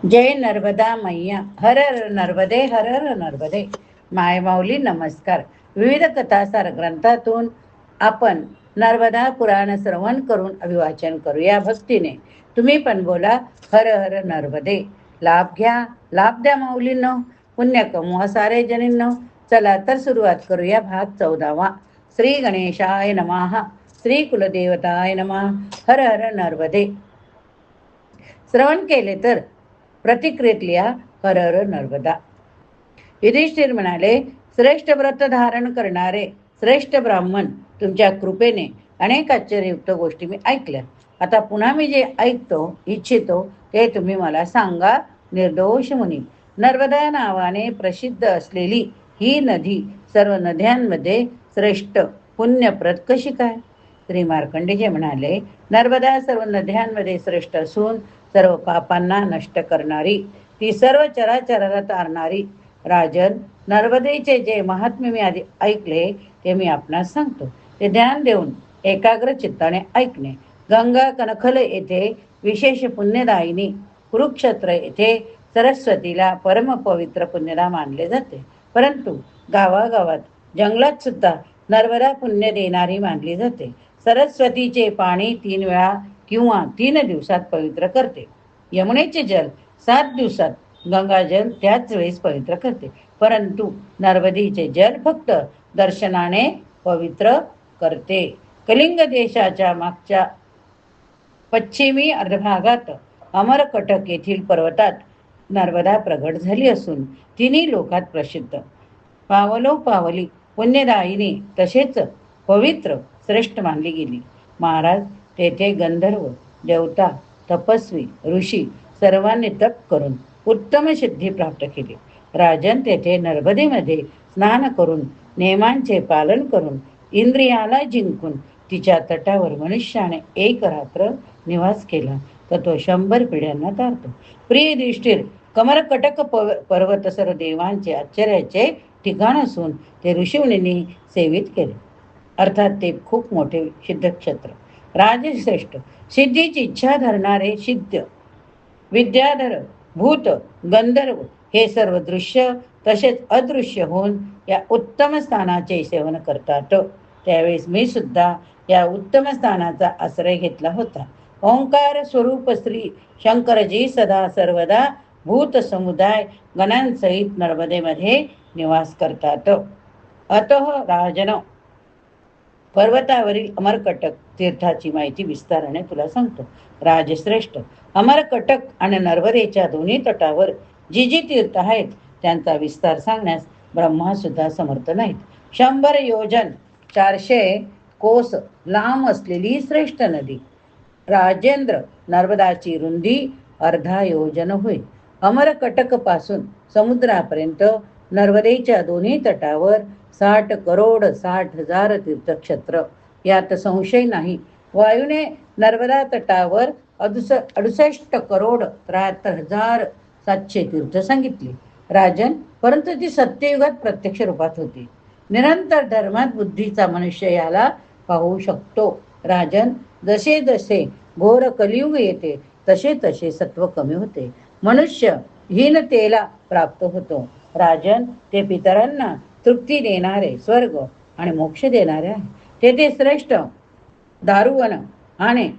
जय नर्मदा मैया. हर हर नर्मदे, हर हर नर्मदे. मायमाऊली नमस्कार. विविध कथासार ग्रंथातून आपण नर्मदा पुराण श्रवण करून अभिवाचन करूया भक्तीने. तुम्ही पण बोला हर हर नर्मदे. लाभ घ्या, लाभ द्या माऊलींनो, पुण्य कमवा सारे जनींनो. चला तर सुरुवात करूया. भाग 14वा. श्री गणेशाय नमः. श्री कुलदेवताय नमः. हर हर नर्मदे. श्रवण केले तर प्रतिक्रियेत लिहा हर हर नर्मदा. युधिष्ठिर म्हणाले, श्रेष्ठ व्रत धारण करणारे श्रेष्ठ ब्राह्मण, तुमच्या कृपेने अनेक आश्चर्ययुक्त गोष्टी मी ऐकल्या. आता पुन्हा मी जे ऐकतो इच्छितो ते तुम्ही मला सांगा. निर्दोष मुनी, नर्मदा नावाने प्रसिद्ध असलेली ही नदी सर्व नद्यांमध्ये श्रेष्ठ पुण्यप्रद कशी काय? श्री मार्कंडेय म्हणाले, नर्मदा सर्व नद्यांमध्ये श्रेष्ठ असून सर्व पापांना नष्ट करणारी, ती सर्व चराचराला तारणारी. राजन, नर्मदेचे जे महात्म्य मी आधी ऐकले ते मी आपणास सांगतो. ते ध्यान देऊन एकाग्र चित्ताने ऐकणे. गंगा कनखल येथे विशेष पुण्यदायिनी, कुरुक्षेत्र येथे सरस्वतीला परम पवित्र पुण्यदा मानले जाते. परंतु गावागावात जंगलात सुद्धा नर्मदा पुण्य देणारी मानली जाते. सरस्वतीचे पाणी 3 वेळा किंवा 3 दिवसात पवित्र करते. यमुनेचे जल 7 दिवसात, गंगाजल त्याच वेळेस पवित्र करते. परंतु नर्मदेचे जल फक्त दर्शनाने पवित्र करते. कलिंग देशाच्या मागच्या पश्चिमी अर्धभागात अमरकटक येथील पर्वतात नर्मदा प्रगट झाली असून तिन्ही लोकात प्रसिद्ध, पावलोपावली पुण्यदायिनी तसेच पवित्र श्रेष्ठ मानली गेली. महाराज, तेथे गंधर्व, देवता, तपस्वी, ऋषी सर्वांनी तप करून उत्तम सिद्धी प्राप्त केली. राजन, तेथे नर्मदेमध्ये स्नान करून नियमांचे पालन करून इंद्रियाला जिंकून तिच्या तटावर मनुष्याने 1 रात्र निवास केला तर तो 100 पिढ्यांना तारतो. प्रिय युधिष्ठिर, कमरकटक पर्वत सर्व देवांचे आश्चर्याचे ठिकाण असून ते ऋषीमुनींनी सेवित केले. अर्थात ते खूप मोठे सिद्धक्षेत्र. राजश्रेष्ठ, सिद्धीची इच्छा धरणारे सिद्ध, विद्याधर, भूत, गंधर्व हे सर्व दृश्य तसेच अदृश्य होऊन या उत्तम स्थानाचे सेवन करतात. त्यावेळेस मी सुद्धा या उत्तम स्थानाचा आश्रय घेतला होता. ओंकार स्वरूप श्री शंकरजी सदा सर्वदा भूत समुदाय गणांसहित नर्मदेमध्ये निवास करतात. अतः राजन, पर्वतावरील अमरकटक तीर्थाची माहिती विस्ताराने तुला सांगतो. राजश्रेष्ठ, अमरकटक आणि नर्मदेच्या दोन्ही तटावर जी जी तीर्थ आहेत त्यांचा विस्तार सांगण्यास ब्रह्मा सुद्धा समर्थ नाहीत. 100 योजन 400 कोस लांब असलेली श्रेष्ठ नदी राजेंद्र, नर्मदाची रुंदी अर्धा योजन होय. अमरकटक पासून समुद्रापर्यंत नर्मदेच्या दोन्ही तटावर 60 करोड 60,000 तीर्थक्षेत्र, यात संशय नाही. वायूने नर्मदा तटावर 68 करोड 73,700 तीर्थ सांगितले. राजन, परंतु ती सत्ययुगात प्रत्यक्ष रूपात होती. निरंतर धर्मात बुद्धीचा मनुष्य याला पाहू शकतो. राजन, जसे जसे घोर कलियुग येते तसे तसे सत्व कमी होते. मनुष्य हीनतेला प्राप्त होतो. राजन, ते पितरांना तृप्ती देणारे स्वर्ग आणि मोक्ष देणारे आहे. तेथे श्रेष्ठ दारुवन आणि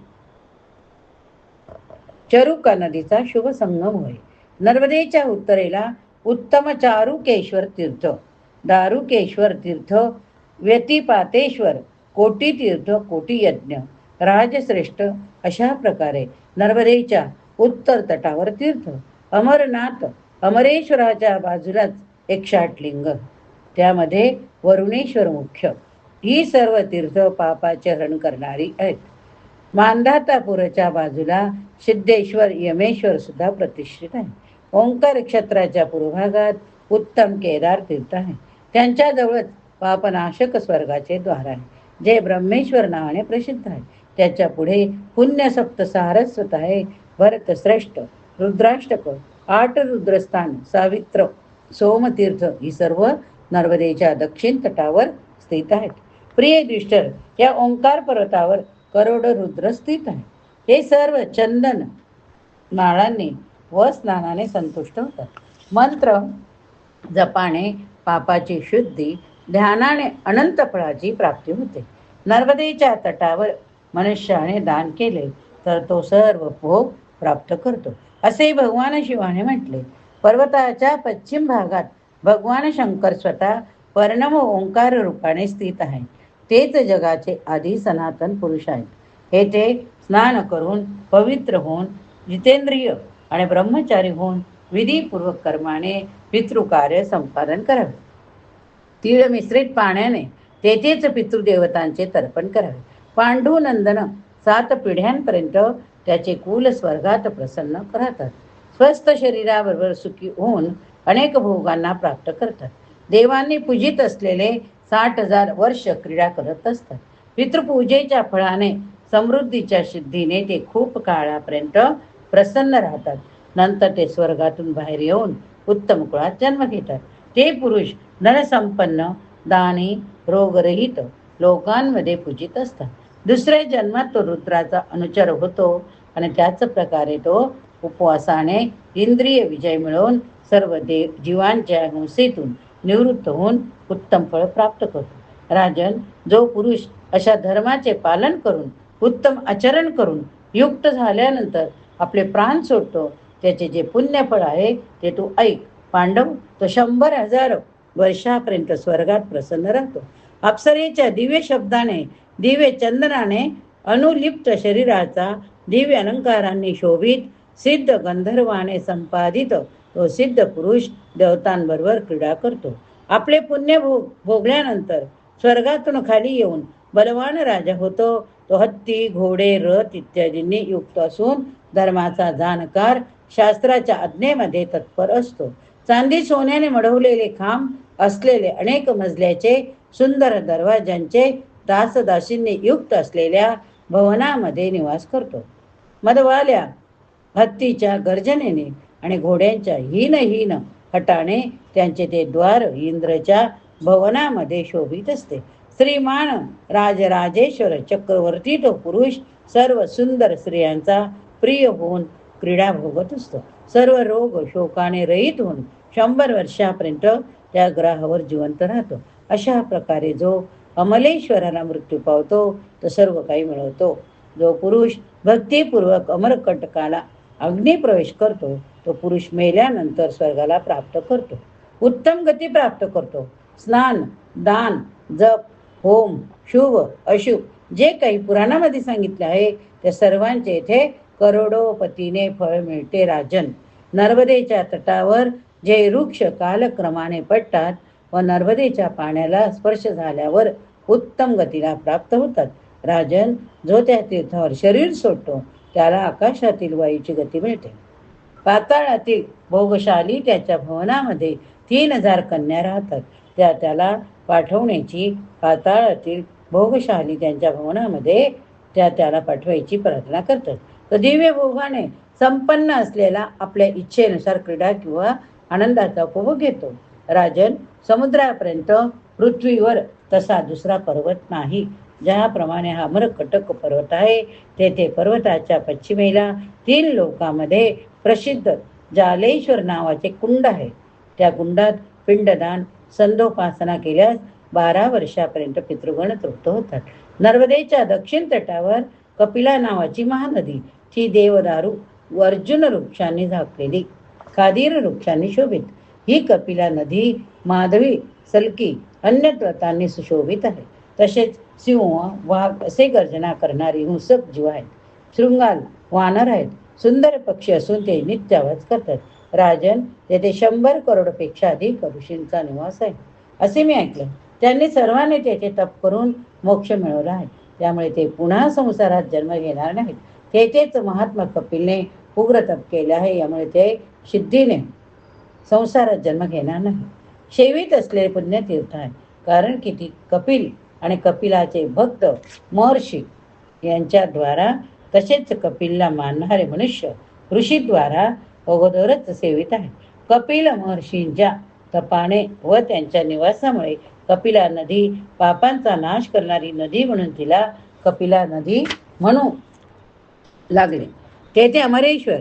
चरुका नदीचा शुभ संगम होय. नर्मदेच्या उत्तरेला उत्तम चारुकेश्वर तीर्थ, दारुकेश्वर तीर्थ, व्यतिपातेश्वर, कोटी तीर्थ, कोटी यज्ञ. राजश्रेष्ठ, अशा प्रकारे नर्मदेच्या उत्तर तटावर तीर्थ. अमरनाथ, अमरेश्वराच्या बाजूलाच 108 लिंग, त्यामध्ये वरुणेश्वर मुख्य. ही सर्व तीर्थ पापाचे हरण करणारी आहेत. मांधातापुराच्या बाजूला सिद्धेश्वर यमेश्वर सुद्धा प्रतिष्ठित आहे. ओंकार क्षेत्राच्या पूर्वभागात उत्तम केदार तीर्थ आहे. त्यांच्याजवळच पापनाशक स्वर्गाचे द्वार आहे, जे ब्रह्मेश्वर नावाने प्रसिद्ध आहे. त्याच्या पुढे पुण्य सप्त सारस्वत आहे. भरतश्रेष्ठ, रुद्राष्टक, 8 रुद्रस्थान, सावित्र, सोमतीर्थ ही सर्व नर्मदेच्या दक्षिण तटावर स्थित आहेत. प्रिय युधिष्ठिर, या ओंकार पर्वतावर करोड रुद्र स्थित आहे. हे सर्व चंदन माळांनी व स्नानाने संतुष्ट होतात. मंत्र जपाने पापाची शुद्धी, ध्यानाने अनंत फळाची प्राप्ती होते. नर्मदेच्या तटावर मनुष्याने दान केले तर तो सर्व भोग प्राप्त करतो, असे भगवान शिवाने म्हटले. पर्वताच्या पश्चिम भागात भगवान शंकर स्वतः वर्णव ओंकार रूपाने स्थित आहे. तेच जगाचे आधी सनातन पुरुष आहेत. हे ते स्नान करून पवित्र होऊन जितेंद्रिय आणि ब्रह्मचारी होऊन विधीपूर्वक कर्माने पितृकार्य संपादन करावे. तीळ मिश्रित पाण्याने तेथेच पितृदेवतांचे तर्पण करावे. पांडुनंदन 7 पिढ्यांपर्यंत त्याचे कुल स्वर्गात प्रसन्न राहतात. स्वस्थ शरीराबरोबर सुखी होऊन अनेक भोगांना प्राप्त करतात. देवांनी पूजित असलेले 60,000 वर्ष क्रीडा करत असतात. पितृपूजेच्या फळाने समृद्धीच्या सिद्धीने ते खूप काळापर्यंत प्रसन्न राहतात. नंतर ते स्वर्गातून बाहेर येऊन उत्तम कुळात जन्म घेतात. ते पुरुष धनसंपन्न, दानी, रोगरहित लोकांमध्ये पूजित असतात. दुसऱ्या जन्मात तो रुद्राचा अनुचर होतो आणि त्याच प्रकारे तो उपवासाने इंद्रिय विजय मिळवून सर्व जीवांच्या हिंसेतून निवृत्त होऊन उत्तम फळ प्राप्त करतो. राजन, जो पुरुष अशा धर्माचे पालन करून उत्तम आचरण करून युक्त झाल्यानंतर आपले प्राण सोडतो, त्याचे जे पुण्यफळ आहे ते तू ऐक. पांडव, तो 100,000 वर्षापर्यंत स्वर्गात प्रसन्न राहतो. अप्सरेच्या दिव्य शब्दाने, दिव्य चंदनाने अनुलिप्त शरीराचा दिव्य अलंकारांनी शोभित सिद्ध गंधर्वाने संपादित तो सिद्ध पुरुष देवतांबरोबर क्रीडा करतो. आपले पुण्य भोगल्यानंतर स्वर्गातून खाली येऊन बलवान राजा होतो. तो हत्ती, घोडे, रथ इत्यादींनी युक्त असून धर्माचा जाणकार, शास्त्राच्या आज्ञेमध्ये तत्पर असतो. चांदी सोन्याने मढवलेले खांब असलेले अनेक मजल्याचे सुंदर दरवाजांचे दासदासींनी युक्त असलेल्या भवनामध्ये निवास करतो. मदवाल्या हत्तीच्या गर्जनेने आणि घोड्यांच्या हीन हटाने त्यांचे ते द्वार इंद्रच्या भवनामध्ये शोभित असते. श्रीमान राजराजेश्वर चक्रवर्ती तो पुरुष सर्व सुंदर स्त्रियांचा प्रिय होऊन क्रीडा भोगत असतो. सर्व रोग शोकाने रहित होऊन 100 वर्षापर्यंत त्या ग्रहावर जिवंत राहतो. अशा प्रकारे जो अमलेश्वराला मृत्यू पावतो तो सर्व काही मिळवतो. जो पुरुष भक्तिपूर्वक अमरकंटकाला अग्निप्रवेश करतो तो पुरुष मेल्यानंतर स्वर्गाला प्राप्त करतो, उत्तम गती प्राप्त करतो. स्नान, दान, जप, होम, शुभ अशुभ जे काही पुराणामध्ये सांगितले आहे त्या सर्वांचे येथे करोडोपतीने फळ मिळते. राजन, नर्मदेच्या तटावर जे वृक्ष कालक्रमाने पडतात व नर्मदेच्या पाण्याला स्पर्श झाल्यावर उत्तम गतीला प्राप्त होतात. राजन, जो त्या तीर्थावर शरीर सोडतो त्याला आकाशातील वायूची गती मिळते. पाताळातील भोगशाली त्याच्या भवनामध्ये 3,000 कन्या राहतात. त्याला पाठवण्याची पाताळातील भोगशाली त्यांच्या भवनामध्ये त्याला पाठवायची प्रार्थना करतात. तर दिव्य भोगाने संपन्न असलेला आपल्या इच्छेनुसार क्रीडा किंवा आनंदाचा उपभोग घेतो. राजन, समुद्रापर्यंत पृथ्वीवर तसा दुसरा पर्वत नाही. ज्याप्रमाणे हा अमरकटक पर्वत आहे तेथे पर्वताच्या पश्चिमेला 3 लोकांमध्ये प्रसिद्ध जालेश्वर नावाचे कुंड आहे. त्या कुंडात पिंडदान संधोपासना केल्यास 12 वर्षापर्यंत पितृगण तृप्त होतात. नर्मदेच्या दक्षिण तटावर कपिला नावाची महानदी, ती देवदारू व अर्जुन वृक्षांनी झाकलेली, खादीर वृक्षांनी शोभित ही कपिला नदी माधवी, सलकी, अन्य व्रतांनी सुशोभित आहे. तसेच सिंह, वाघ असे गर्जना करणारी हिंसक जीव आहेत. शृंगाल वानर आहेत. सुंदर पक्षी असून ते नित्य आवाज करतात. राजन, तेथे 100 करोडपेक्षा अधिक ऋषींचा निवास आहे असे मी ऐकले. त्यांनी सर्वांनी तेथे तप करून मोक्ष मिळवला आहे. त्यामुळे ते पुन्हा संसारात जन्म घेणार नाहीत. तेथेच महात्मा कपिलने उग्र तप केले आहे. यामुळे ते सिद्धीने संसारात जन्म घेणार नाही. सेवित असलेले पुण्यतीर्थ आहे. कारण की ती कपिल आणि कपिलाचे भक्त महर्षी यांच्याद्वारा तसेच कपिलला मानणारे मनुष्य ऋषीद्वारा अगोदरच सेवित आहे. कपिल महर्षींच्या तपाने व त्यांच्या निवासामुळे कपिला नदी पापांचा नाश करणारी नदी म्हणून तिला कपिला नदी म्हणू लागले. तेथे अमरेश्वर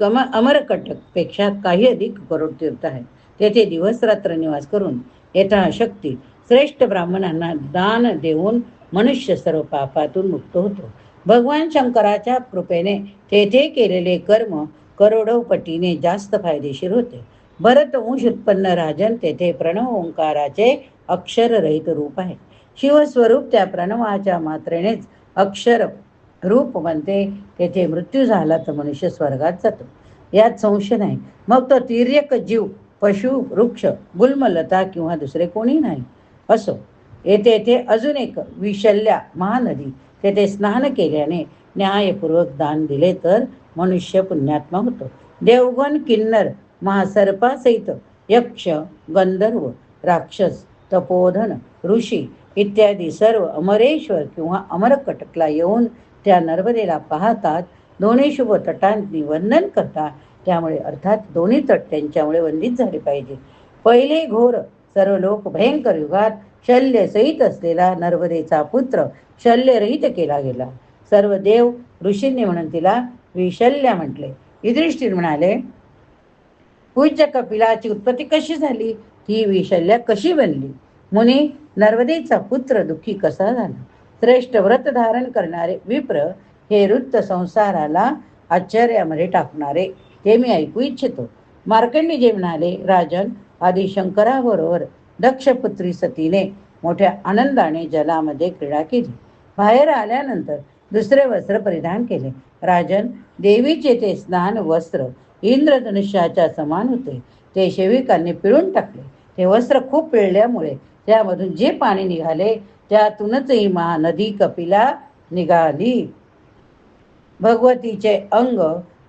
अमरकटक पेक्षा काही अधिक करोड तीर्थ आहे. तेथे दिवस रात्र निवास करून यथाशक्ती श्रेष्ठ ब्राह्मणांना दान देऊन मनुष्य सर्व पापातून मुक्त होतो. भगवान शंकराच्या कृपेने तेथे केलेले कर्म करोडो पटीने जास्त फायदेशीर होते. भरतवंश उत्पन्न राजन तेथे प्रणव ओंकाराचे अक्षररहित रूप आहे. शिवस्वरूप त्या प्रणवाच्या मात्रेनेच अक्षर रूप बनते. तेथे मृत्यू झाला तर मनुष्य स्वर्गात जातो, यात संशय नाही. मग तो तिर्यक जीव, पशु, वृक्ष, गुल्मलता किंवा दुसरे कोणी नाही असो. येथे अजून एक विशल्या महानदी, तेथे स्नान केल्याने न्यायपूर्वक दान दिले तर मनुष्य पुण्यात्मा होतो. देवगण, किन्नर, महासर्पासहित यक्ष, गंधर्व, राक्षस, तपोधन, ऋषी इत्यादी सर्व अमरेश्वर किंवा अमरकटकला येऊन त्या नर्मदेला पाहतात. दोन्ही शुभ तटांनी वंदन करतात. त्यामुळे अर्थात दोन्ही तट त्यांच्यामुळे वंदित झाले पाहिजे. पहिले घोर सर्व लोक भयंकर युगात शल्यसहित असलेला नर्मदेचा पुत्र शल्यरहित केला गेला. सर्व देव ऋषींनी म्हणून तिला विशल्या म्हटले. युधिष्ठिर म्हणाले, पूज्य कपिलाची उत्पत्ती कशी झाली? ती विशल्या कशी बनली? मुनी, नर्मदेचा पुत्र दुःखी कसा झाला? श्रेष्ठ व्रत धारण करणारे विप्र हे वृत्त संसाराला आश्चर्यामध्ये टाकणारे, ते मी ऐकू इच्छितो. मार्कंडेय म्हणाले, राजन, आदी शंकराबरोबर दक्षपुत्री सतीने मोठ्या आनंदाने जलामध्ये क्रीडा केली. बाहेर आल्यानंतर दुसरे वस्त्र परिधान केले. राजन, देवीचे ते स्नान वस्त्र इंद्रधनुष्याच्या समान होते. ते सेविकांनी पिळून टाकले. ते वस्त्र खूप पिळल्यामुळे त्यामधून जे पाणी निघाले त्यातूनच ही महानदी कपिला निघाली. भगवतीचे अंग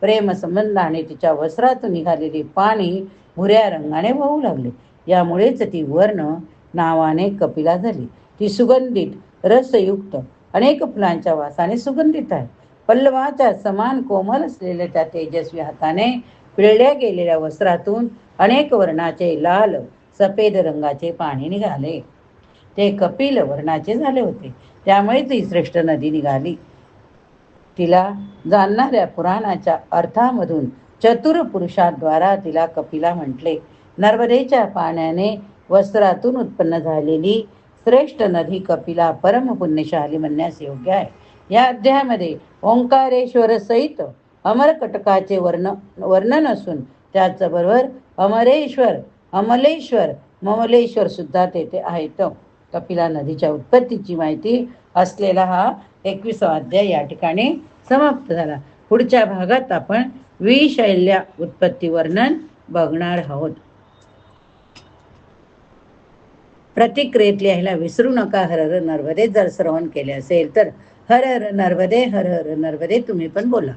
प्रेम संबंधाने तिच्या वस्त्रातून निघालेले पाणी भुऱ्या रंगाने वाहू लागले. यामुळेच ती वर्ण नावाने कपिला झाली. ती सुगंधित रसयुक्त अनेक फुलांच्या वासाने सुगंधित आहे. पल्लवाच्या समान कोमल असलेल्या त्या तेजस्वी हाताने पिळल्या गेलेल्या वस्त्रातून अनेक वर्णाचे लाल सफेद रंगाचे पाणी निघाले. ते कपिल वर्णाचे झाले होते. त्यामुळे ती श्रेष्ठ नदी निघाली. तिला जाणणाऱ्या पुराणाच्या अर्थामधून चतुर पुरुषाद्वारा तिला कपिला म्हटले. नर्मदेच्या पाण्याने वस्त्रातून उत्पन्न झालेली श्रेष्ठ नदी कपिला परम पुण्यशाली म्हणण्यास योग्य आहे. या अध्यायामध्ये ओंकारेश्वर सहित अमरकटकाचे वर्णन असून त्याचबरोबर अमरेश्वर, अमलेश्वर, ममलेश्वर सुद्धा तेथे आहेत. कपिला नदीच्या उत्पत्तीची माहिती असलेला हा 21वा अध्याय या ठिकाणी समाप्त झाला. पुढच्या भागात आपण विशल्या उत्पत्ती वर्णन बघणार आहोत. प्रतिक्रियेत लिहायला विसरू नका. हर हर नर्मदे जर श्रवण केले असेल तर हर हर नर्मदे, हर हर नर्मदे तुम्ही पण बोला.